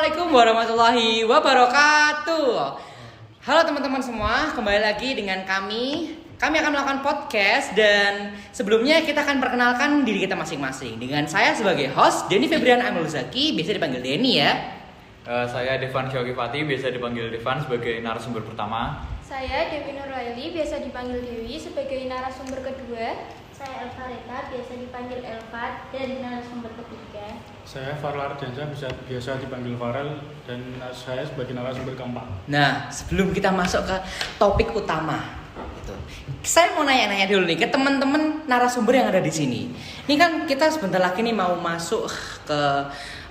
Assalamualaikum warahmatullahi wabarakatuh. Halo teman-teman semua, kembali lagi dengan kami. Kami akan melakukan podcast dan sebelumnya kita akan perkenalkan diri kita masing-masing. Dengan saya sebagai host, Denny Febrian Amrul Zaki, biasa dipanggil Denny ya. Saya Devan Syawkifati, biasa dipanggil Devan sebagai narasumber pertama. Saya Dewi Nurlaili, biasa dipanggil Dewi sebagai narasumber kedua. Saya Elva Reta, biasa dipanggil Elva, dan narasumber ketiga. Saya Farlar Ardiansyah, biasa dipanggil Farel, dan saya sebagai narasumber keempat. Nah, sebelum kita masuk ke topik utama, gitu, saya mau nanya-nanya dulu nih ke teman-teman narasumber yang ada di sini. Ini kan kita sebentar lagi nih mau masuk ke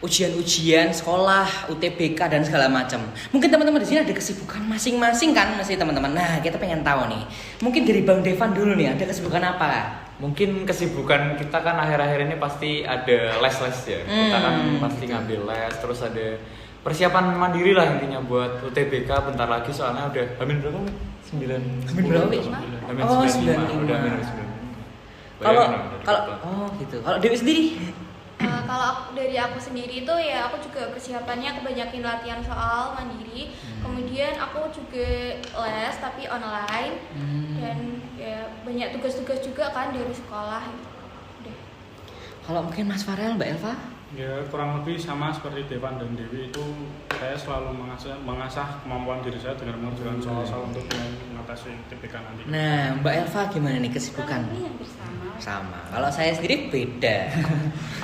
ujian-ujian sekolah, UTBK dan segala macam. Mungkin teman-teman di sini ada kesibukan masing-masing kan, masih teman-teman. Nah, kita pengen tahu nih. Mungkin dari Bang Devan dulu nih, ada kesibukan apa? Mungkin kesibukan kita kan akhir-akhir ini pasti ada les-les ya. Kita kan pasti ngambil les, terus ada persiapan mandiri lah intinya buat UTBK bentar lagi soalnya udah hamin berapa? 9. Hamin berapa? Hamin Oh, 95. Udah hamin 95. Kalau oh gitu. Kalau Dewi sendiri? Kalau dari aku sendiri itu ya aku juga persiapannya kebanyakan latihan soal mandiri. Kemudian aku juga les tapi online dan ya banyak tugas-tugas juga kan dari sekolah gitu. Udah. Kalau mungkin Mas Farel, Mbak Elva? Ya kurang lebih sama seperti Devan dan Dewi itu saya selalu mengasah kemampuan diri saya dengan mengerjakan soal-soal untuk mengatasi UTBK nanti. Nah, Mbak Elva gimana nih kesibukan? Kurang lebih hampir sama. Sama. Kalau saya sendiri beda.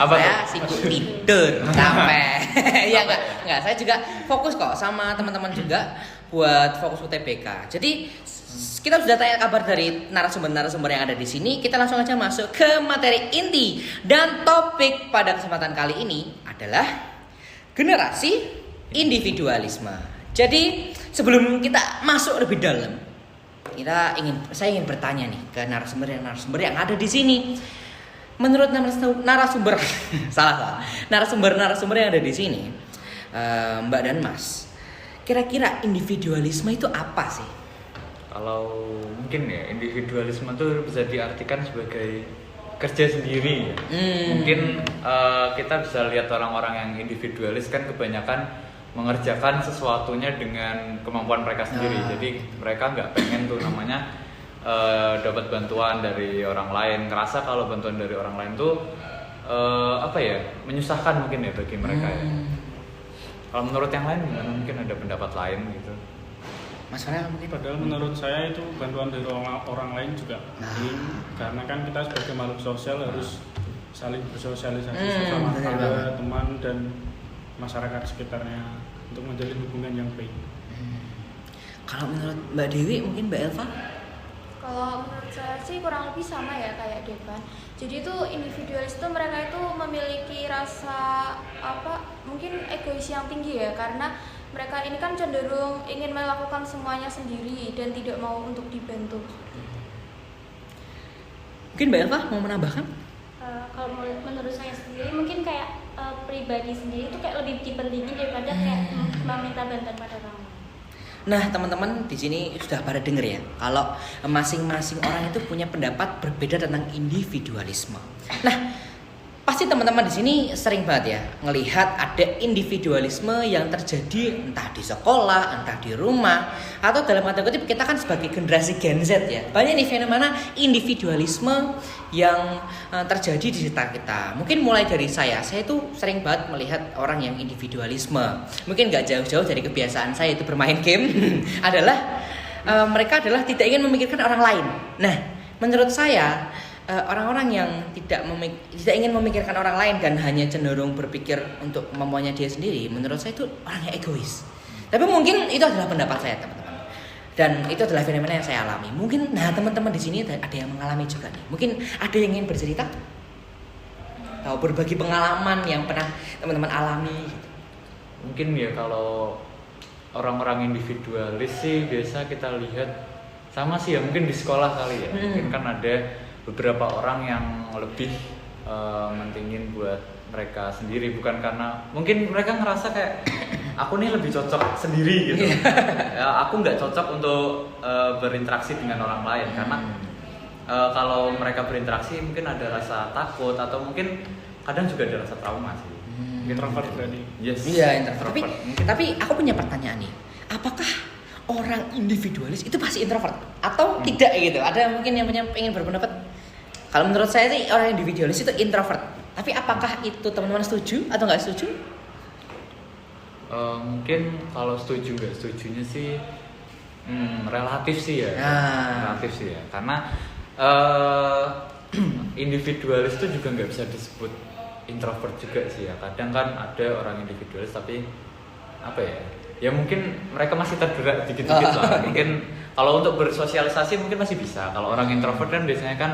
Apa Saya tuh? sibuk tidur capek. Ya enggak. Saya juga fokus kok sama teman-teman juga buat fokus UTBK. Jadi kita sudah tanya kabar dari narasumber-narasumber yang ada di sini. Kita langsung aja masuk ke materi inti. Dan topik pada kesempatan kali ini adalah generasi individualisme. Jadi sebelum kita masuk lebih dalam, saya ingin bertanya nih ke narasumber yang ada di sini. Menurut narasumber narasumber yang ada di sini, Mbak dan Mas, kira-kira individualisme itu apa sih? Kalau mungkin ya individualisme itu bisa diartikan sebagai kerja sendiri ya. Mungkin kita bisa lihat orang-orang yang individualis kan kebanyakan mengerjakan sesuatunya dengan kemampuan mereka sendiri. Jadi mereka nggak pengen tuh namanya dapat bantuan dari orang lain. Ngerasa kalau bantuan dari orang lain tuh menyusahkan mungkin ya bagi mereka ya. Kalau menurut yang lain gimana? Mungkin ada pendapat lain gitu. Mas Farel mungkin? Padahal menurut saya itu bantuan dari orang lain juga penting, karena kan kita sebagai makhluk sosial harus saling bersosialisasi sama tetangga, teman dan masyarakat sekitarnya untuk menjalin hubungan yang baik. Kalau menurut Mbak Dewi, mungkin Mbak Elva? Kalau menurut saya sih kurang lebih sama ya kayak Devan. Jadi itu individualis itu mereka itu memiliki rasa mungkin egois yang tinggi ya, karena mereka ini kan cenderung ingin melakukan semuanya sendiri dan tidak mau untuk dibantu. Mungkin Mbak Elva mau menambahkan? Kalau menurut saya sendiri mungkin kayak pribadi sendiri itu kayak lebih dipentingin daripada kayak meminta bantuan pada orang lain. Nah, teman-teman di sini sudah pada denger ya, kalau masing-masing orang itu punya pendapat berbeda tentang individualisme. Nah, pasti teman-teman di sini sering banget ya ngelihat ada individualisme yang terjadi entah di sekolah, entah di rumah, atau dalam tanda kutip kita kan sebagai generasi Gen Z ya. Banyak nih fenomena individualisme yang terjadi di sekitar kita. Mungkin mulai dari saya itu sering banget melihat orang yang individualisme. Mungkin nggak jauh-jauh dari kebiasaan saya itu bermain game adalah mereka adalah tidak ingin memikirkan orang lain. Nah, menurut saya orang-orang yang tidak ingin memikirkan orang lain dan hanya cenderung berpikir untuk kemampuannya dia sendiri, menurut saya itu orang yang egois. Tapi mungkin itu adalah pendapat saya, teman-teman. Dan itu adalah fenomena yang saya alami. Mungkin teman-teman di sini ada yang mengalami juga nih. Mungkin ada yang ingin bercerita atau berbagi pengalaman yang pernah teman-teman alami gitu. Mungkin ya kalau orang-orang individualis sih biasa kita lihat sama sih ya, mungkin di sekolah kali ya. Mungkin kan ada beberapa orang yang lebih mentingin buat mereka sendiri, bukan karena mungkin mereka ngerasa kayak aku nih lebih cocok sendiri gitu. Ya, aku nggak cocok untuk berinteraksi dengan orang lain karena kalau mereka berinteraksi mungkin ada rasa takut atau mungkin kadang juga ada rasa trauma sih. Introvert berarti. Yes. Iya, introvert. Introvert. Tapi aku punya pertanyaan nih. Apakah orang individualis itu pasti introvert atau tidak gitu? Ada mungkin yang pengen berpendapat. Kalau menurut saya sih orang individualis itu introvert. Tapi apakah itu teman-teman setuju atau nggak setuju? Mungkin kalau setuju nggak setujunya sih relatif sih ya. Relatif sih ya. Karena individualis itu juga nggak bisa disebut introvert juga sih ya. Kadang kan ada orang individualis tapi apa ya? Ya mungkin mereka masih tergerak dikit-dikit lah. Mungkin kalau untuk bersosialisasi mungkin masih bisa. Kalau orang introvert kan biasanya kan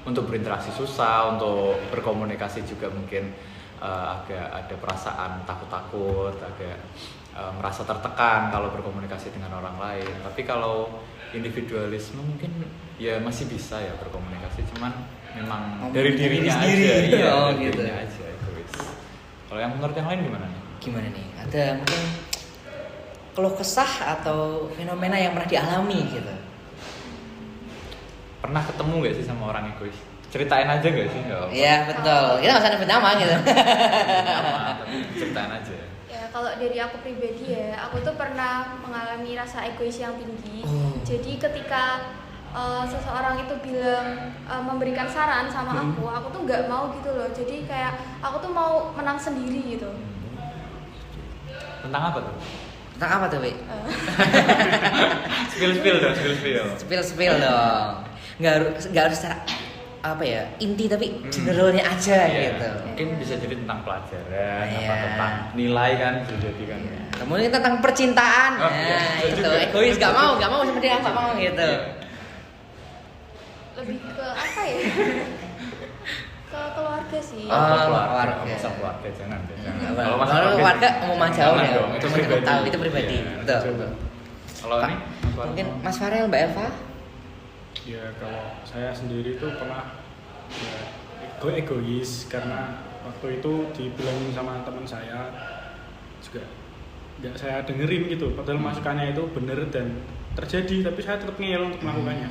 untuk berinteraksi susah, untuk berkomunikasi juga mungkin agak ada perasaan takut-takut, agak merasa tertekan kalau berkomunikasi dengan orang lain. Tapi kalau individualisme mungkin ya masih bisa ya berkomunikasi, cuman memang dari dirinya sendiri. aja, iya, Oh, dari gitu. dirinya aja egois. Kalau yang menurut yang lain gimana nih? Gimana nih? Ada mungkin keluh kesah atau fenomena yang pernah dialami gitu? Pernah ketemu nggak sih sama orang egois? Ceritain aja nggak sih? Nggak apa-apa. Iya betul. Kita nggak usah nyebut nama gitu. Nama, tapi ceritain aja. Ya kalau dari aku pribadi ya, aku tuh pernah mengalami rasa egois yang tinggi. Jadi ketika seseorang itu bilang memberikan saran sama aku tuh nggak mau gitu loh. Jadi kayak aku tuh mau menang sendiri gitu. Tentang apa tuh? Tentang apa tuh, Wi? Spill dong. Spill dong. Nggak harus secara apa ya inti tapi generalnya aja Iya, gitu. mungkin bisa jadi tentang pelajaran, apa Iya. tentang nilai kan bisa jadi kan. Kemudian tentang percintaan, Oh, iya, nah bisa itu juga. egois nggak mau sama dia nggak mau gitu. Iya. Lebih ke apa ya? Ke keluarga sih. Oh, keluarga. keluarga. Masa keluarga jangan. Kalau masalah keluarga omongan jauh jangan ya, dong, itu cuma pribadi. tahu itu pribadi. Iya, Betul. coba. Kalau Pak, ini Mas Warno? mungkin Mas Farel, Mbak Eva. Ya kalau saya sendiri itu pernah ya, egois karena waktu itu dibilangin sama teman saya juga nggak saya dengerin gitu, padahal masukannya itu bener dan terjadi, tapi saya tetap ngeyel untuk melakukannya.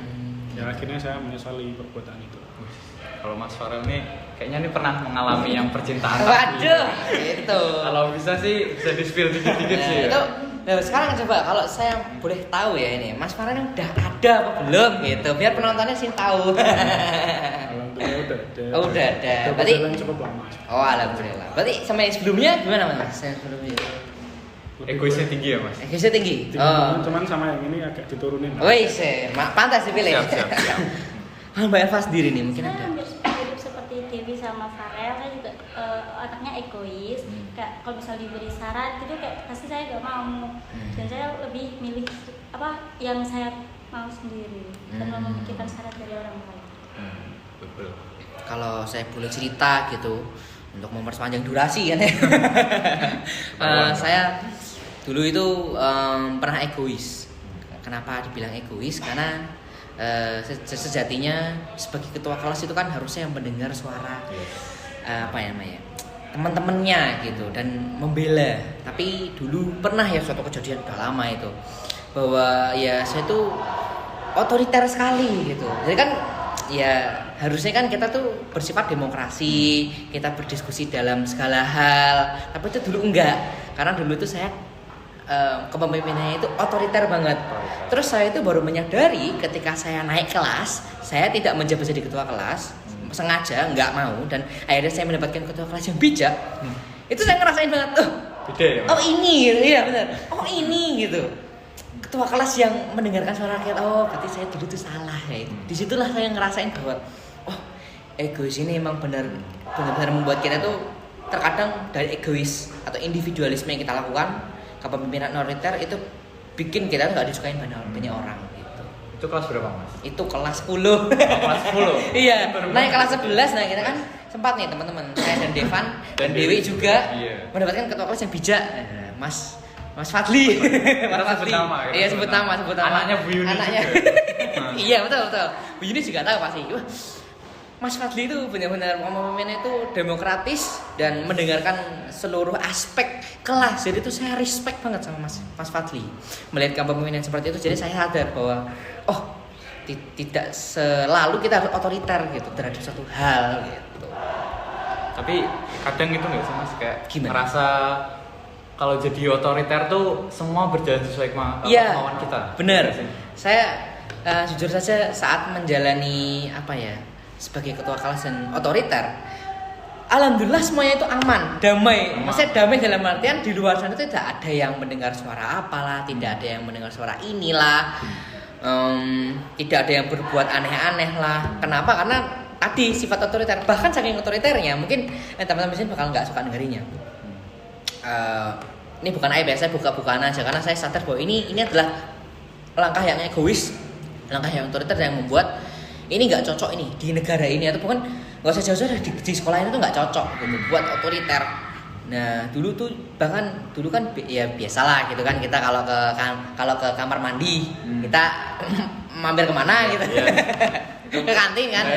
Ya akhirnya saya menyesali perbuatan itu. Kalau Mas Farel nih kayaknya nih pernah mengalami yang percintaan. Waduh, itu. Kalau bisa sih bisa di-spill dikit-dikit Nah, sih. Ya. itu sekarang coba kalau saya boleh tahu ya ini Mas Farel ini udah ada apa belum gitu biar penontonnya sih tahu. Alhamdulillah udah ada. Oh, udah ada. Udah Berarti berjalan cukup lama. oh alhamdulillah. Berarti sama yang sebelumnya gimana Mas? Yang sebelumnya. Egoisnya tinggi ya Mas? Egoisnya tinggi. Oh. Cuman sama yang ini agak diturunin. Wih, pantas dipilih. Siap. Kalau Mbak Eva sendiri nih mungkin Saya ada. hampir mirip seperti Dewi sama Farel, saya juga anaknya egois. Kayak kalau misal diberi saran gitu kayak pasti saya gak mau. Dan saya lebih milih apa yang saya mau sendiri dan memikirkan saran dari orang lain. Betul. Kalau saya boleh cerita gitu untuk memperpanjang durasi kan ya. Saya dulu itu pernah egois. Kenapa dibilang egois? Karena sejatinya sebagai ketua kelas itu kan harusnya mendengar suara apa ya namanya teman-temannya gitu dan membela. Tapi dulu pernah ya suatu kejadian udah lama itu bahwa ya saya tuh otoriter sekali gitu. Jadi kan ya harusnya kan kita tuh bersifat demokrasi, kita berdiskusi dalam segala hal. Tapi itu dulu enggak, karena dulu itu saya kepemimpinannya itu otoriter banget. Terus saya itu baru menyadari ketika saya naik kelas, saya tidak menjabat jadi ketua kelas, sengaja nggak mau dan akhirnya saya mendapatkan ketua kelas yang bijak. Itu saya ngerasain banget, Beda ya Mas? oh ini, iya benar, oh ini gitu. Ketua kelas yang mendengarkan suara rakyat, oh berarti saya dulu itu salah ya. Disitulah saya ngerasain bahwa oh egois ini emang benar-benar membuat kita tuh terkadang dari egois atau individualisme yang kita lakukan kepemimpinan otoriter itu bikin kita tuh gak disukain banyak orang gitu. Itu kelas berapa Mas? Itu kelas 10. Kelas 10? Iya, naik kelas 11. Nah kita kan sempat nih teman-teman, saya dan Devan dan Dewi juga mendapatkan ketua kelas yang bijak. Mas Fadli. Kita sebut nama, ya? Iya sebut nama. Anaknya Bu Yuni Anaknya. juga. Iya betul. Bu Yuni juga tahu pasti. Wah, Mas Fadli itu benar-benar pemimpinnya itu demokratis dan mendengarkan seluruh aspek kelas. Jadi itu saya respect banget sama Mas Fadli. Melihat kepemimpinan seperti itu, jadi saya sadar bahwa oh tidak selalu kita harus otoriter gitu terhadap suatu hal gitu. Tapi kadang itu nggak sih Mas kayak Gimana? ngerasa kalau jadi otoriter tuh semua berjalan sesuai Iya, kemauan kita. bener. Iya sih. Saya jujur saja saat menjalani sebagai ketua kelas dan otoriter, alhamdulillah semuanya itu aman, damai. Maksudnya damai dalam artian di luar sana itu tidak ada yang mendengar suara apalah, tidak ada yang mendengar suara inilah, tidak ada yang berbuat aneh-aneh lah. Kenapa? Karena tadi sifat otoriter, bahkan saking otoriternya mungkin teman-teman di sini bakal nggak suka dengerinnya. Ini bukan aib ya, saya buka-bukaan aja karena saya sadar bahwa ini adalah langkah yang egois, langkah yang otoriter yang membuat ini nggak cocok ini di negara ini, atau bukan nggak usah jauh-jauh di sekolah ini tuh nggak cocok membuat otoriter. Nah dulu kan ya biasalah gitu kan, kita kalau ke kamar mandi kita mampir kemana gitu, ke kantin kan,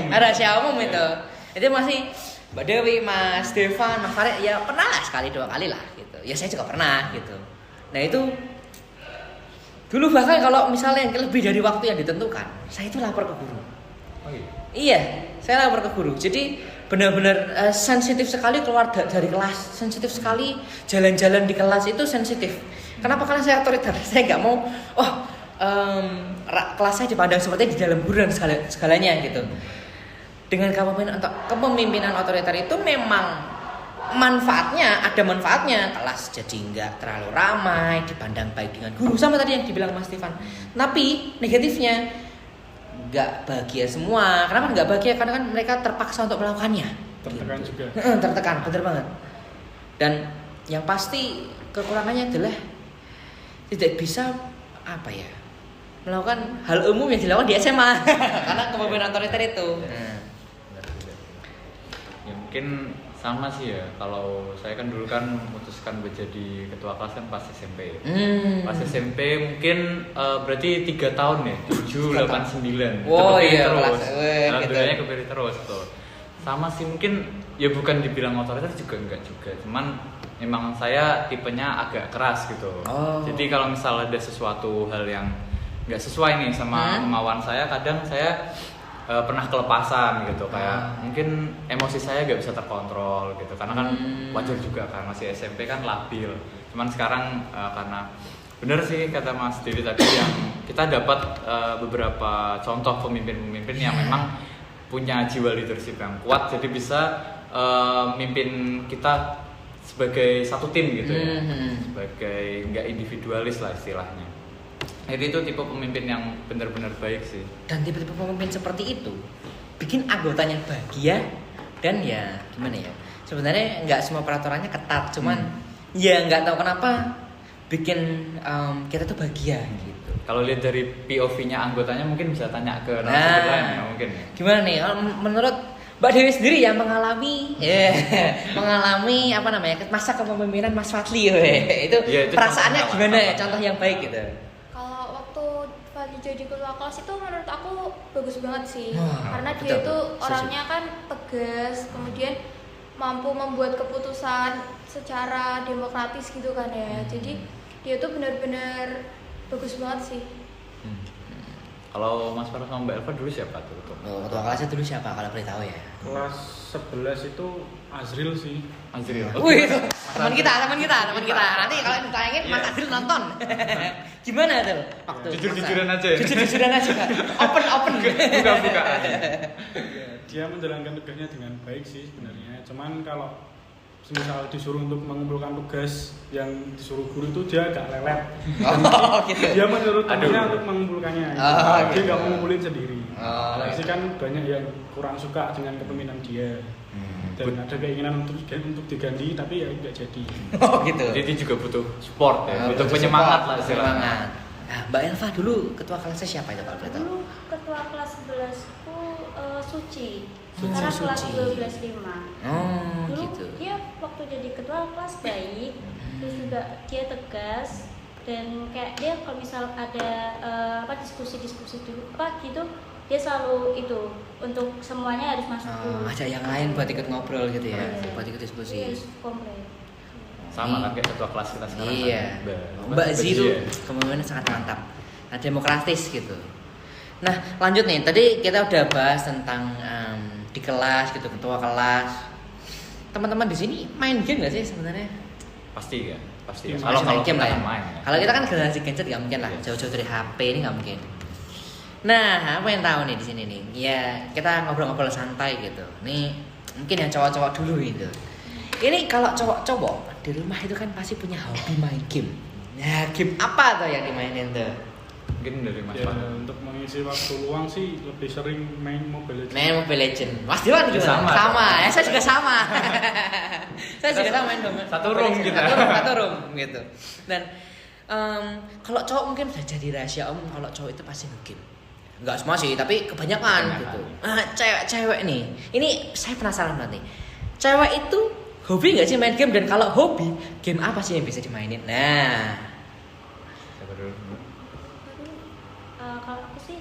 rahasia umum itu masih Mbak Dewi, Mas Devan, Mas Farid ya pernah lah sekali 2 kali lah gitu. Ya saya juga pernah gitu. Nah itu dulu bahkan kalau misalnya lebih dari waktu yang ditentukan, saya itu lapor ke guru. Oh iya. Iya, saya lapor ke guru. Jadi benar-benar sensitif sekali keluar dari kelas, sensitif sekali jalan-jalan di kelas itu sensitif. Kenapa? Karena saya otoriter. Saya nggak mau, kelas saya dipandang seperti di dalam guru dan segalanya gitu. Dengan kepemimpinan otoriter itu memang ada manfaatnya, kelas jadi nggak terlalu ramai, dipandang baik dengan guru, sama tadi yang dibilang Mas Stefan. Tapi negatifnya nggak bahagia semua. Kenapa nggak bahagia? Karena kan mereka terpaksa untuk melakukannya. Tertekan juga. Tertekan, bener banget. Dan yang pasti kekurangannya adalah tidak bisa melakukan hal umum yang dilakukan di SMA karena kepemimpinan otoriter itu. Ya mungkin sama sih ya, kalau saya kan dulu kan memutuskan menjadi ketua kelas kan pas SMP. Pas SMP mungkin berarti 3 tahun ya, 7, 8, 9. Oh iya, terus. gitu. Alhamdulillahnya kepilih terus tuh. Sama sih mungkin ya, bukan dibilang otoriter juga enggak juga, cuman memang saya tipenya agak keras gitu. Jadi kalau misalnya ada sesuatu hal yang nggak sesuai nih sama kemauan saya, kadang saya pernah kelepasan gitu, kayak mungkin emosi saya nggak bisa terkontrol gitu, karena kan wajar juga kan masih SMP kan labil. Cuman sekarang karena bener sih kata Mas Dewi tadi, yang kita dapat beberapa contoh pemimpin-pemimpin yang memang punya jiwa leadership yang kuat, jadi bisa mimpin kita sebagai satu tim gitu ya, sebagai nggak individualis lah istilahnya. Jadi itu tipe pemimpin yang benar-benar baik sih. Dan tipe-tipe pemimpin seperti itu bikin anggotanya bahagia, dan ya gimana ya, sebenarnya nggak semua peraturannya ketat, cuman ya nggak tahu kenapa bikin kita tuh bahagia gitu. Kalau lihat dari POV-nya anggotanya mungkin bisa tanya ke narasumber lain ya mungkin. Gimana nih menurut Mbak Dewi sendiri yang mengalami masa kepemimpinan Mas Fadli itu perasaannya gimana ya, contoh yang baik gitu. Jadi ketua kelas itu menurut aku bagus banget sih. Karena dia betul, itu orangnya kan tegas, kemudian mampu membuat keputusan secara demokratis gitu kan ya. Jadi dia tuh benar-benar bagus banget sih. Kalau Mas Farah sama Mbak Elva dulu siapa tuh? Ketua kelasnya dulu siapa kalau boleh tahu ya? Kelas 11 itu Azril sih. Azril. Wih, teman kita. Nanti kalau ditayangin Mas Azril nonton. Gimana tuh? Jujur-jujuran aja ya. Jujur-jujuran aja. Open. Buka-bukaan. Dia menjalankan tugasnya dengan baik sih sebenarnya. Cuman kalau misal disuruh untuk mengumpulkan tugas yang disuruh guru itu dia agak lelet. Gitu. Dia menyuruh temannya untuk mengumpulkannya. Dia nggak mengumpulin sendiri. Pasti kan banyak yang kurang suka dengan kepemimpinan dia. Dan ada keinginan untuk diganti, tapi ya nggak jadi. Gitu. Jadi juga butuh support ya, butuh penyemangat lah istilahnya. Nah, Mbak Elva dulu ketua kelasnya siapa itu kalau boleh tahu? Dulu ketua kelas 11ku Suci. Suci. Sekarang kelas 12-5. Dulu Gitu. dia waktu jadi ketua kelas baik, terus juga dia tegas, dan kayak dia kalau misal ada diskusi-diskusi dulu gitu, dia selalu itu untuk semuanya harus masuk dulu. Ada yang lain buat ikut ngobrol gitu ya, buat ikut Dia diskusi. harus komplain. Sama kan kayak ketua kelas kita sekarang. Iya. Kan? Mbak Z itu kepemimpinannya sangat mantap. Nah, demokratis gitu. Nah, lanjut nih. Tadi kita udah bahas tentang di kelas gitu, ketua kelas. teman-teman di sini main game nggak sih sebenarnya? Pasti ya, pasti. Masih Kalau main game lah ya. main. Kalau kita kan generasi gadget nggak mungkin lah, Iya. jauh-jauh dari HP ini nggak mungkin. Nah, apa yang tahu nih di sini nih? Ya kita ngobrol-ngobrol santai gitu. Nih mungkin yang cowok-cowok dulu gitu. Ini kalau cowok-cowok di rumah itu kan pasti punya hobi main game. Nah, game apa tuh yang dimainin tuh? Mungkin dari Mas Ya, Fahmi. untuk mengisi waktu luang sih lebih sering main Mobile Legends. Main Mobile Legend. Mas Diwan Ya, gimana? sama. Ya, saya juga sama. Saya juga sama main Satu room Mobile kita. Legends. Satu room gitu. Dan kalau cowok mungkin udah jadi rahasia umum kalau cowok itu pasti nge-game. Enggak semua sih, tapi kebanyakan gitu. Cewek nih. Ini saya penasaran banget nih. Cewek itu hobi nggak sih main game, dan kalau hobi, game apa sih yang bisa dimainin? Nah, Siapa dulu? Kalau aku sih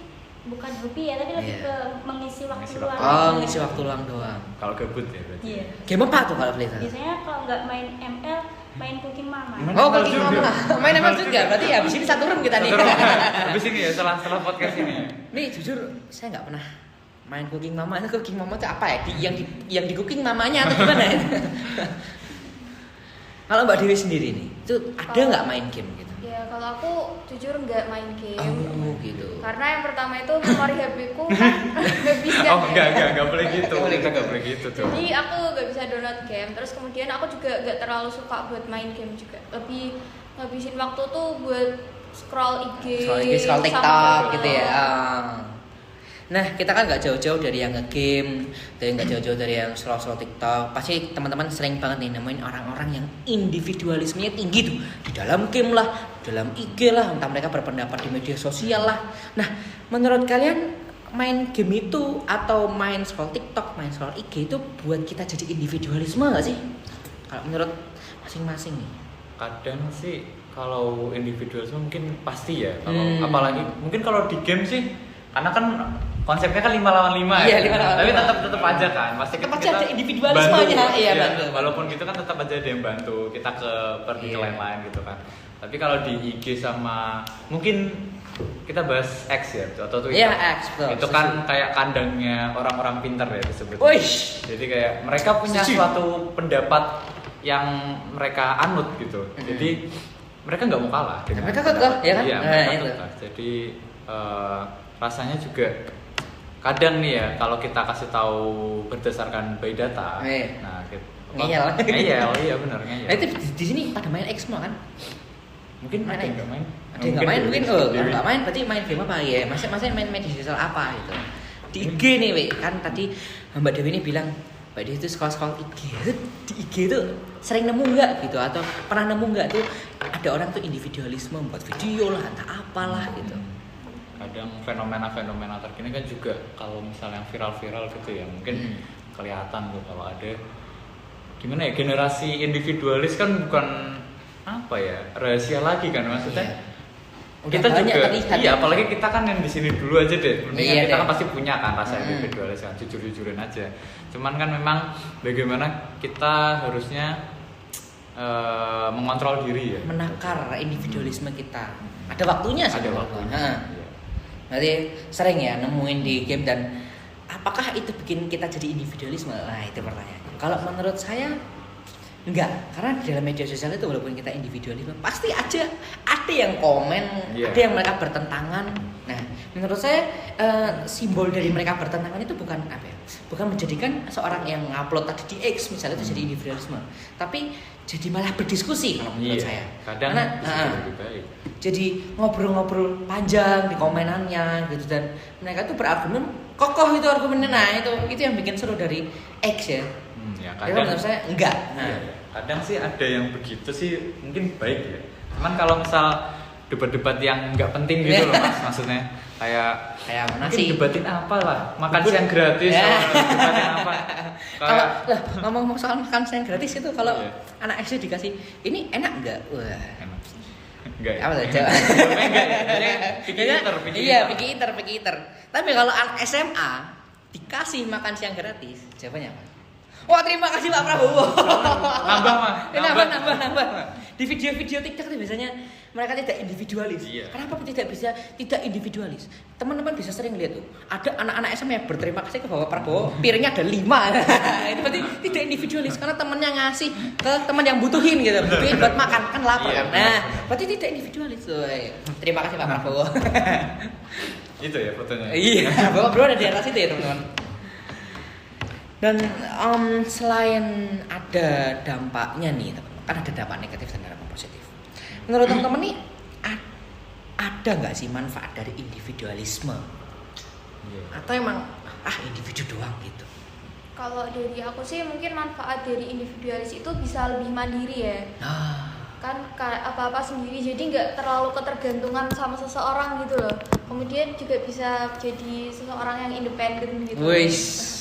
bukan hobi ya, tapi lebih Iya. ke mengisi waktu Mengisi luang. oh ngisi waktu luang doang. Kalau gabut ya berarti. Iya. Game apa tuh kalau Pelita? Biasanya kalau nggak main ML, main Cooking Mama. Main Oh, ML Cooking juga. Mama. Main ML juga. Berarti ya abis ini satu room kita nih. Habis ini ya setelah podcast ini. Nih jujur saya nggak pernah main Cooking Mama. Itu Cooking Mama itu apa ya? Yang di cooking mamanya atau gimana ya? Kalau Mbak Dewi sendiri nih, itu ada nggak main game gitu? Ya kalau aku jujur nggak main game. Oh gitu. Karena yang pertama itu memori HP ku kan habis kan. Oh enggak boleh gitu. Nggak boleh Kita gitu. enggak boleh gitu tuh. Jadi aku nggak bisa download game. Terus kemudian aku juga nggak terlalu suka buat main game juga. Lebih ngabisin waktu tuh buat scroll IG, Scroll sama TikTok scroll. gitu ya. Nah kita kan nggak jauh-jauh dari yang nge-game, dari nggak jauh-jauh dari yang scroll TikTok. Pasti teman-teman sering banget nih nemuin orang-orang yang individualismenya tinggi tuh di dalam game lah, dalam IG lah, entah mereka berpendapat di media sosial lah. Nah menurut kalian main game itu atau main scroll TikTok, main scroll IG itu buat kita jadi individualisme nggak sih? Kalau menurut masing-masing nih. Kadang sih kalau individualisme mungkin pasti ya. Kalau apalagi mungkin kalau di game sih, karena kan konsepnya kan 5 lawan 5 Iya, ya. 5 lawan Tapi 5. tetap aja kan. Pasti Tetap kita aja ada individualismenya. bantu. Iya, Ya, bantu. Walaupun gitu kan tetap aja ada yang bantu kita pergi ke Iya. lain-lain gitu kan. Tapi kalau di IG sama mungkin kita bahas X ya atau Twitter. Iya, X, betul. Itu kan kayak kandangnya orang-orang pintar ya disebut. Wish. Jadi kayak mereka punya Setuju. suatu pendapat yang mereka anut gitu. Jadi mereka nggak mau kalah. dengan Mereka kekeh, pendapat. ya kan? Iya, Nah, mereka itu. kekeh. Jadi rasanya juga kadang nih ya kalau kita kasih tahu berdasarkan by data. Iya. Nah, gitu. Ngeyel. Ngeyel, iya benar ngeyel. Nah itu di sini pada main X semua kan? Mungkin ada yang nggak main. Ada yang nggak main mungkin. Oh, Dewi. kalau nggak main berarti main game apa ya? Masih main media sosial apa gitu? Di IG nih, we. Kan tadi Mbak Dewi ini bilang Mbak Dewi itu scroll IG. Di IG itu sering nemu nggak gitu? Atau pernah nemu nggak tuh ada orang tuh individualisme buat video lah, entah apalah gitu. Kadang fenomena-fenomena terkini kan juga kalau misalnya yang viral-viral gitu ya mungkin kelihatan tuh kalau ada gimana ya, generasi individualis kan bukan apa ya, rahasia lagi kan maksudnya. Iya. Udah Kita banyak juga terlihat. iya, apalagi kita kan yang di sini dulu aja deh. Mendingan Iya kita deh. kan pasti punya kan rasa individualis kan, jujur-jujurin aja. Cuman kan memang bagaimana kita harusnya mengontrol diri ya. Menakar individualisme kita. Ada waktunya sih. Ada menurut waktunya. gua. Nah. Iya. Nanti sering ya nemuin di game, dan apakah itu bikin kita jadi individualisme? Nah itu pertanyaannya. Kalau menurut saya enggak, karena di dalam media sosial itu walaupun kita individualisme pasti aja ada yang komen, Iya. ada yang mereka bertentangan. Nah menurut saya simbol dari mereka bertentangan itu bukan apa ya? Bukan menjadikan seorang yang upload tadi di X misalnya itu jadi individualisme, tapi jadi malah berdiskusi kalau menurut Iya. saya. Kadang Karena, bisa lebih baik. jadi ngobrol-ngobrol panjang di komenannya gitu, dan mereka tuh berargumen kokoh itu argumennya. Nah itu yang bikin seru dari X ya. Ya, Tapi menurut saya enggak. Nah, Iya, kadang sih ada yang begitu sih mungkin baik ya. Cuman kalau misal debat-debat yang nggak penting gitu loh mas, maksudnya kayak mana mungkin sih? debatin apa lah, makan siang gratis, Ya. atau debatin apa? Kalau Kayak lah ngomong soal makan siang gratis itu, kalau Iya. anak SD dikasih ini enak enggak? Wah. enak. Enggak ya? Apa tuh? Coba. Enggak ya? Jadi pikir Iya, pikir. Tapi kalau anak SMA dikasih makan siang gratis, jawabannya apa? Wah, terima kasih Pak Prabowo. Nambah mah. Nambah. Di video-video TikTok itu biasanya mereka tidak individualis. Iya. Kenapa tidak individualis? Teman-teman bisa sering lihat tuh, ada anak-anak SMA yang berterima kasih ke Bapak Prabowo, piringnya ada 5. Itu berarti tidak individualis karena temannya ngasih ke teman yang butuhin gitu, butuhin buat makan kan lapar. Iya, Nah, berarti tidak individualis. Terima kasih Pak Prabowo. Itu ya fotonya. Iya, Bapak Bro ada di atas itu ya teman-teman. Dan selain ada dampaknya nih teman-teman, kan ada dampak negatif dan dampak positif. Menurut teman-teman nih ada nggak sih manfaat dari individualisme? Iya. Atau emang individu doang gitu? Kalau dari aku sih mungkin manfaat dari individualis itu bisa lebih mandiri ya. Kan apa-apa sendiri, jadi nggak terlalu ketergantungan sama seseorang gitu loh. Kemudian juga bisa jadi seseorang yang independen gitu. Wis.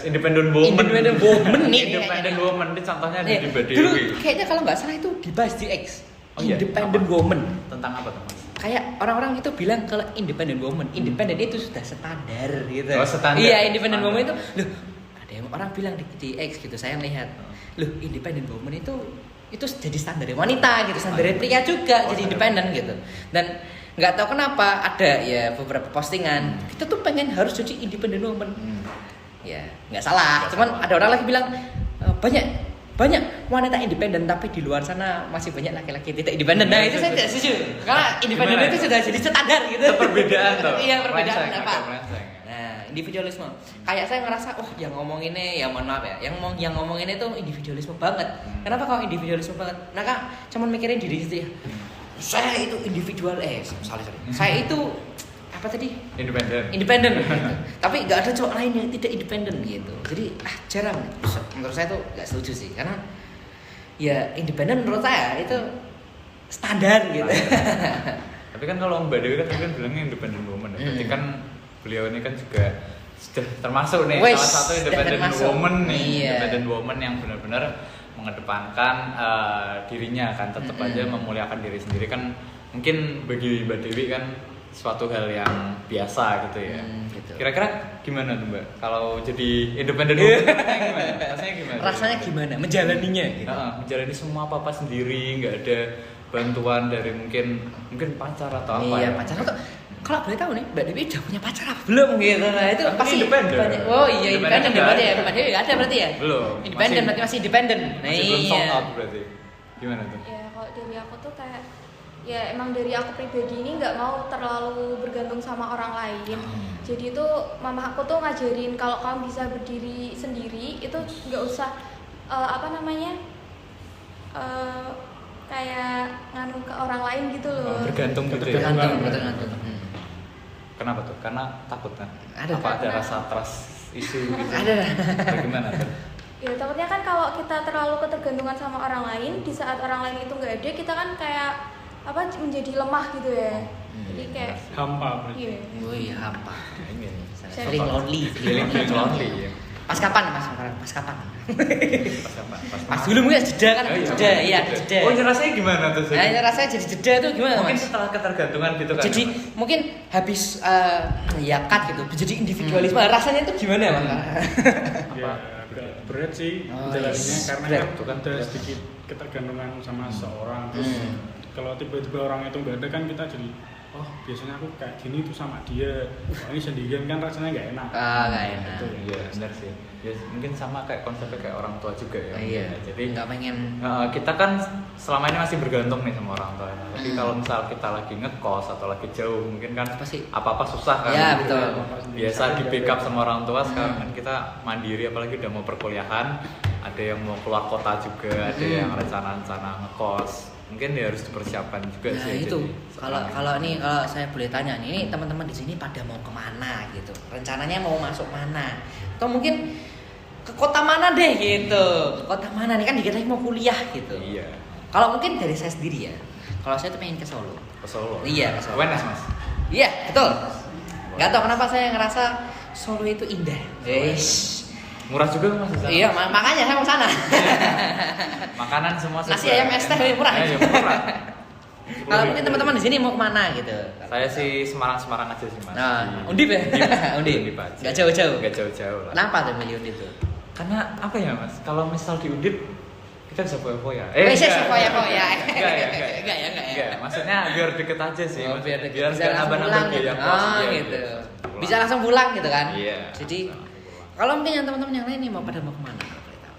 Independent woman. Independent woman nih. Independent woman ini contohnya di Mbak Dulu Dewi. kayaknya kalau nggak salah itu dibahas di X. Oh iya, Independent apa? woman. Tentang apa tuh Mas? Kayak orang-orang itu bilang kalau independent woman, independen itu sudah standar gitu. Oh, standar. Iya, independent woman itu Standar. loh. Ada yang orang bilang di X gitu, saya lihat. Loh, independent woman itu jadi standar wanita gitu, standar pria juga jadi independen gitu. Dan nggak tahu kenapa ada ya beberapa postingan kita tuh pengen harus jadi independent woman. Ya nggak salah, cuman ada orang lagi bilang banyak wanita independen tapi di luar sana masih banyak laki-laki tidak independen. Nah itu saya tidak setuju karena independen itu sudah jadi standar gitu. Itu perbedaan tuh. Iya perbedaan Melenceng, apa? agak melenceng. Nah individualisme kayak saya ngerasa yang ngomong ini ya mohon maaf ya yang ngomong ini tuh individualisme banget. Kenapa kalau individualisme banget? Nah kak cuman mikirin diri sendiri ya. Saya itu individual sorry. Saya itu apa tadi? Independen gitu. Tapi nggak ada cowok lain yang tidak independen gitu. Jadi jarang. Menurut saya tuh nggak setuju sih karena ya independen menurut saya itu standar gitu. Tapi kan kalau Mbak Dewi kan tadi kan bilangnya independent woman. Berarti kan beliau ini kan juga sudah termasuk nih salah satu independent woman nih. Iya. Independent woman yang benar-benar mengedepankan dirinya kan, tetap aja memuliakan diri sendiri kan. Mungkin bagi Mbak Dewi kan suatu hal yang biasa gitu ya. Gitu. Kira-kira gimana tuh Mbak? Kalau jadi independent woman rasanya gimana? Rasanya gimana? Menjalaninya gitu. Menjalani semua apa-apa sendiri, nggak ada bantuan dari mungkin pacar atau apa Iya, ya? pacar atau kalau boleh tahu nih, Mbak Dewi udah punya pacar apa belum gitu. Nah, itu Tapi pasti independen. Oh iya, independen Independen berarti ya. nggak Mbak Dewi nggak ada berarti ya? Belum. Independen berarti masih independen. Nah, Masih belum sold iya. out berarti. Gimana tuh? Ya kalau dari aku tuh kayak ya emang dari aku pribadi ini nggak mau terlalu bergantung sama orang lain. Jadi itu mama aku tuh ngajarin kalau kamu bisa berdiri sendiri itu nggak usah kayak nganu ke orang lain gitu loh. Bergantung gitu ya? Bergantung. Kenapa tuh? Karena takut kan? Ada, apa ada karena- rasa trust issue gitu? Ada. Bagaimana tuh? Ya takutnya kan kalau kita terlalu ketergantungan sama orang lain, di saat orang lain itu nggak ada, kita kan kayak menjadi lemah gitu ya. Jadi kayak Hampa berarti. iya. Oh iya, apa? Ini. Feeling lonely. Feeling lonely ya. Pas kapan, Mas? Pas kapan? Pas apa? Pas dulu mungkin jeda kan? Oh, Jeda, iya, jeda. Oh, rasanya gimana tuh? Sih? Nah, rasanya jadi jeda tuh gimana, Mungkin Mas? setelah ketergantungan gitu kan? Jadi mungkin habis ya cut gitu, jadi individualisme. Rasanya itu gimana, Mas? Ya, agak berat sih Oh, menjalaninya yes. karena Berat. kan udah sedikit ketergantungan sama seorang. Terus kalau tiba-tiba orang itu nggak ada kan kita jadi biasanya aku kayak gini tuh sama dia. Kalau ini sendirian kan rasanya nggak enak. Nggak enak. Gitu. Iya, benar sih. Ya mungkin sama kayak konsepnya kayak orang tua juga ya. Iya. Jadi Nggak pengen. kita kan selama ini masih bergantung nih sama orang tua. Tapi kalau misal kita lagi ngekos atau lagi jauh, mungkin kan Pasti. apa-apa susah kan. Ya, betul. Biasa di backup sama orang tua, sekarang kan kita mandiri apalagi udah mau perkuliahan, ada yang mau keluar kota juga, ada yang rencana-rencana ngekos. Mungkin ya harus dipersiapkan juga Nah sih. itu jadi kalau sekarang ini. kalau saya boleh tanya nih, ini teman-teman di sini pada mau kemana gitu? Rencananya mau masuk mana? Atau mungkin ke kota mana deh gitu? Ke kota mana nih kan dikira mau kuliah gitu? Iya. Kalau mungkin dari saya sendiri ya. Kalau saya tuh pengen ke Solo. Ke Solo. Iya, ke Solo. UNS Mas. Iya betul. Gak tau kenapa saya ngerasa Solo itu indah. Eish. Murah juga Mas di sana. Iya makanya saya mau sana. Makanan semua Nasi sesuai. ayam es teh murah. Ya, murah. Kalau mungkin teman-teman di sini mau kemana gitu? Saya sih Semarang aja sih Mas. Nah, Undip ya? Undip. Undip aja. Gak jauh-jauh. Gak jauh-jauh lah. Kenapa tuh milih Undip tuh? Karena apa ya Mas? Kalau misal di Undip kita bisa foya-foya. Bisa enggak. foya-foya. Enggak, maksudnya biar deket aja sih. Oh, biar deket. Biar Bisa nggak langsung nambah-nambah pulang biaya gitu. kos. Oh, Iya, gitu. pulang. Bisa langsung pulang gitu kan? Iya. Jadi bisa langsung pulang. kalau mungkin yang teman-teman yang lain nih mau pada mau kemana? Kalau boleh tahu.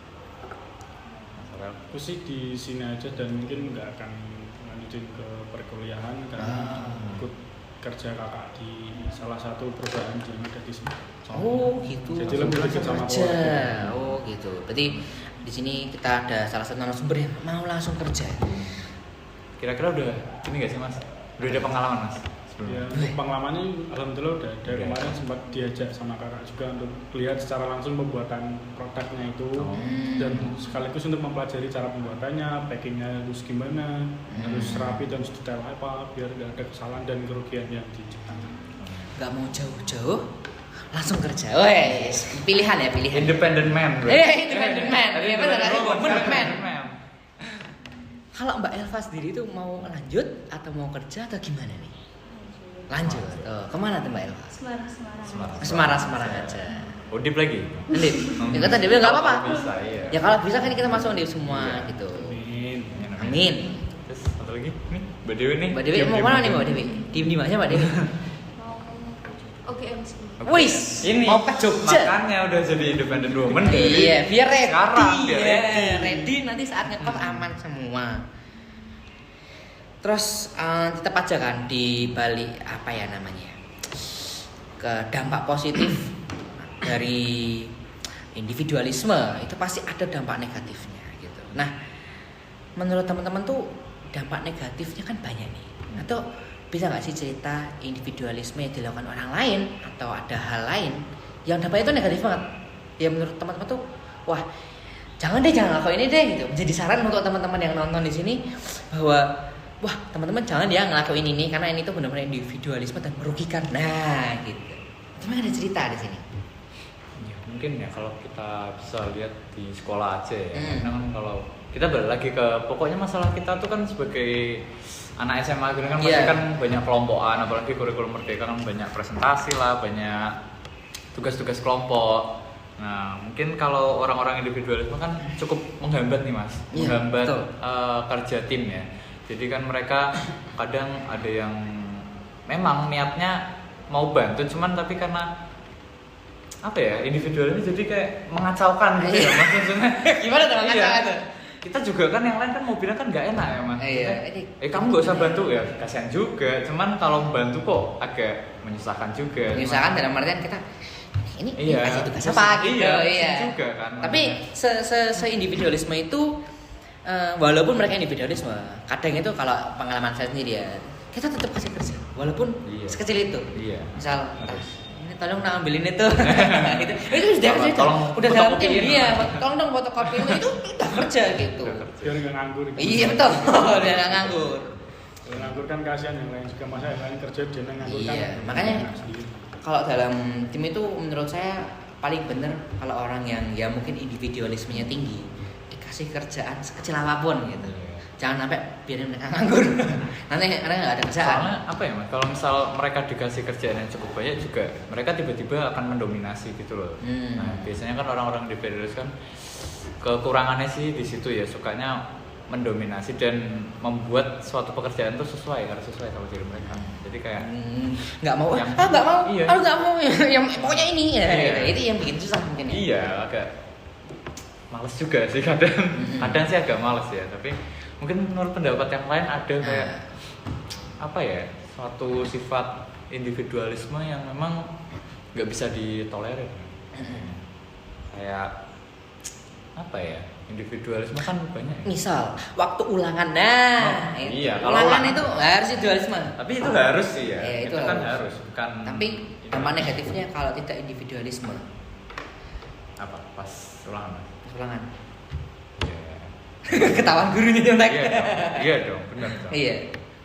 Masalah. Aku sih di sini aja dan mungkin nggak akan lanjutin ke perkuliahan karena ikut kerja kakak di salah satu perusahaan yang ada di sini. Oh gitu. Jadi lebih dekat sama kerja. keluarga. Oh gitu. Berarti di sini kita ada salah satu narasumber yang mau langsung kerja. Kira-kira udah ini nggak sih mas? Udah ada pengalaman mas? Ya, Sebelumnya? untuk pengalamannya alhamdulillah udah ada. Udah. Kemarin sempat diajak sama kakak juga untuk lihat secara langsung pembuatan produknya itu Oh. dan sekaligus untuk mempelajari cara pembuatannya, packingnya harus gimana, harus rapi dan sedetail apa biar nggak ada kesalahan dan kerugian yang diciptakan. Nggak mau jauh-jauh, langsung kerja. Wes, pilihan ya pilihan. Independent man. bro. Independent man. Iya benar kan? Independent Independent man. Kalau Mbak Elva sendiri itu mau lanjut atau mau kerja atau gimana nih? Lanjut. Oh, kemana tuh Mbak Elva? Semarang. Semarang aja. Udip lagi. Ndip. Ya kata dia nggak apa-apa. Kalau bisa iya. Ya kalau bisa kan kita masuk Ndip semua Iya. gitu. Amin. Amin. Terus satu lagi nih Mbak Dewi nih. Mbak Dewi mau mana nih Mbak Dewi? Diem di mana Mbak Dewi? Mau OGMC. Oke. Wis, Ini mau ke Jogja. Makanya udah jadi independent woman. Iya, biar ready. Sekarang biar Ya, ready. ready nanti saat ngekos aman semua. Terus tetap aja kan di balik apa ya namanya? Ke dampak positif dari individualisme itu pasti ada dampak negatifnya gitu. Nah, menurut teman-teman tuh dampak negatifnya kan banyak nih. Atau bisa nggak sih cerita individualisme yang dilakukan orang lain atau ada hal lain yang dampaknya itu negatif banget? Ya menurut teman-teman tuh, wah jangan lakuin ini deh gitu. Menjadi saran untuk teman-teman yang nonton di sini bahwa wah teman-teman jangan ya ngelakuin ini karena ini tuh benar-benar individualisme dan merugikan. Nah gitu. Cuma ada cerita di sini. Ya, mungkin ya kalau kita bisa lihat di sekolah aja ya. Karena kan kalau kita balik lagi ke pokoknya masalah kita tuh kan sebagai anak SMA gitu kan pasti kan banyak kelompokan, apalagi kurikulum merdeka kan banyak presentasi lah, banyak tugas-tugas kelompok. Nah mungkin kalau orang-orang individualisme kan cukup menghambat nih mas, menghambat kerja tim ya. Jadi kan mereka kadang ada yang memang niatnya mau bantu, cuman tapi karena apa ya individual ini jadi kayak mengacaukan gitu ya mas maksudnya. Gimana tuh mengacaukan tuh? Kita juga kan yang lain kan mobilnya kan nggak enak ya mas. Iya. Kamu nggak usah bantu ya, kasihan juga. Cuman kalau membantu kok agak menyusahkan juga. Menyusahkan dalam artian kita ini Iya. kasih tugas apa gitu. Iya. Juga kan. Tapi se individualisme itu walaupun mereka individualisme, kadang itu kalau pengalaman saya sendiri ya, kita tetap kasih kerja walaupun sekecil itu. Iya. Misal Harus. ini tolong nak ambilin itu. gitu. Itu sudah kerja. Tolong Udah dalam tim fotokopiin. dia. Tolong dong fotokopiin itu udah kerja gitu. Biar nggak nganggur. Iya betul. Udah nggak nganggur. Kalau nganggur kan kasihan yang lain juga, masa yang lain kerja dia nganggur kan. Iya, makanya enak sendiri. kalau dalam tim itu menurut saya paling bener kalau orang yang ya mungkin individualismenya tinggi dikasih kerjaan sekecil apapun gitu. Jangan sampai biarin mereka nganggur. Nanti karena nggak ada kerjaan. Soalnya apa ya mas? Kalau misal mereka dikasih kerjaan yang cukup banyak juga, mereka tiba-tiba akan mendominasi gitu loh. Nah biasanya kan orang-orang di Federalis kan kekurangannya sih di situ ya, sukanya mendominasi dan membuat suatu pekerjaan itu harus sesuai sama diri mereka. Jadi kayak nggak mau, Yang- nggak mau, iya. nggak mau, yang pokoknya ini ya. Iya. Itu yang bikin susah mungkin ya. iya agak males juga sih kadang. Kadang sih agak males ya, tapi mungkin menurut pendapat yang lain ada kayak apa ya, suatu sifat individualisme yang memang nggak bisa ditolerir. Kayak apa ya, individualisme kan banyak ya. Misal waktu ulangan, nah, iya, kalau ulangan ulangan itu harus individualisme. Tapi itu harus sih ya. Iya, itu kan harus. harus, bukan. Tapi dampak negatifnya kalau tidak individualisme, apa? Pas ulangan. pas ulangan. Iya. Ketahuan gurunya nyontek. Iya dong, iya dong, benar dong. Iya.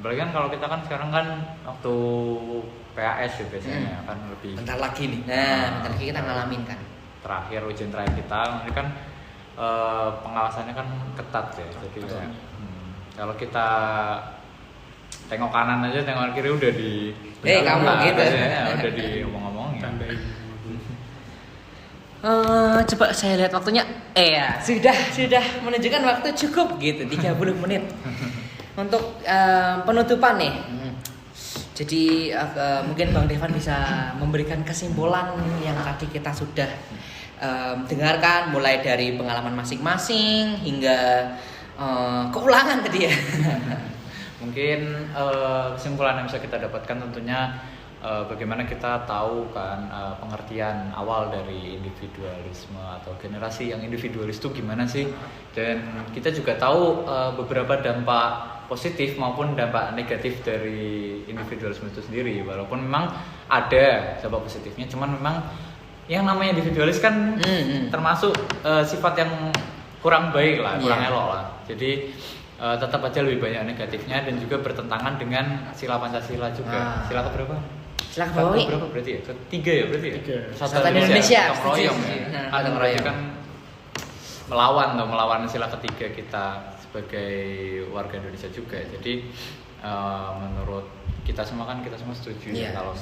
Apalagi kan kalau kita kan sekarang kan waktu PAS ya biasanya kan lebih Bentar lagi nih. Nah, bentar lagi kita ngalamin kan. terakhir ujian terakhir kita ini kan pengawasannya kan ketat ya. Jadi kayak, kalau kita tengok kanan aja, tengok kiri udah di Kamu gitu. ya, udah diomong-omongin. Tandain. Coba saya lihat waktunya. Ya, sudah menunjukkan waktu cukup gitu, 30 menit. untuk penutupan nih. Jadi mungkin Bang Devan bisa memberikan kesimpulan yang tadi kita sudah dengarkan, mulai dari pengalaman masing-masing hingga keulangan tadi ya. Mungkin kesimpulan yang bisa kita dapatkan tentunya bagaimana kita tahu kan pengertian awal dari individualisme atau generasi yang individualis itu gimana sih, dan kita juga tahu beberapa dampak positif maupun dampak negatif dari individualisme itu sendiri. Walaupun memang ada dampak positifnya, cuman memang yang namanya individualis kan termasuk sifat yang kurang baik lah, kurang elok lah. Jadi tetap aja lebih banyak negatifnya dan juga bertentangan dengan sila Pancasila juga. Sila keberapa? Sila kebawahi. Berapa berarti ya? Ketiga ya berarti ya? Satu Indonesia. Gotong royong ya. Gotong royong kan melawan sila ketiga kita sebagai warga Indonesia juga. Jadi menurut kita semua setuju ya kalau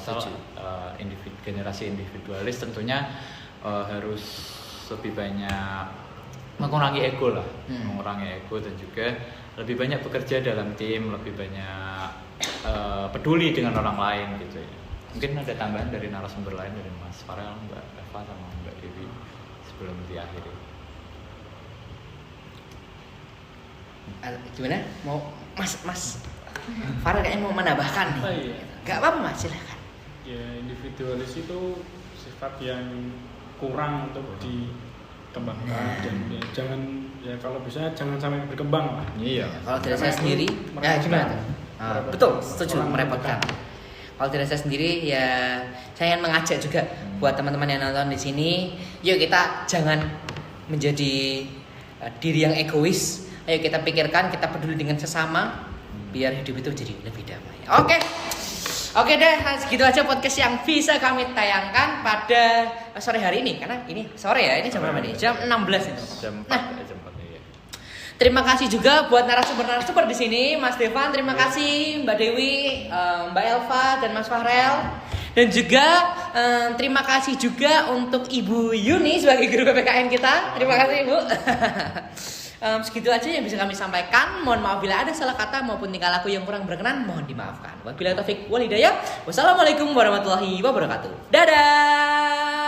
generasi individualis tentunya harus lebih banyak mengurangi ego lah, mengurangi ego dan juga lebih banyak bekerja dalam tim, lebih banyak peduli dengan orang lain gitu ya. Mungkin ada tambahan dari narasumber lain, dari Mas Farel, Mbak Eva sama Mbak Dewi sebelum diakhiri. Gimana? Mau Mas Farel kayaknya mau menambahkan nih. Iya. Gak apa-apa Mas, silakan. Ya, individualis itu sifat yang kurang untuk dikembangkan dan ya, kalau bisa jangan sampai berkembang lah. Iya. Kalau dari saya sendiri, ya gimana? Betul, setuju, merepotkan. Kalau dari saya sendiri ya saya ingin mengajak juga buat teman-teman yang nonton di sini, yuk kita jangan menjadi diri yang egois. Ayo kita pikirkan, kita peduli dengan sesama biar hidup itu jadi lebih damai. Oke deh, segitu aja podcast yang bisa kami tayangkan pada sore hari ini, karena ini sore ya, ini jam berapa nih? Jam 16 itu. Jam 4 ya. Terima kasih juga buat narasumber di sini, Mas Devan. Terima kasih Mbak Dewi, Mbak Elva, dan Mas Farel. Dan juga terima kasih juga untuk Ibu Yuni sebagai guru PPKN kita. Terima kasih Ibu. Segitu aja yang bisa kami sampaikan. Mohon maaf bila ada salah kata maupun tingkah laku yang kurang berkenan, mohon dimaafkan. Wabillahi taufik wal hidayah. Wassalamualaikum warahmatullahi wabarakatuh. Dadah.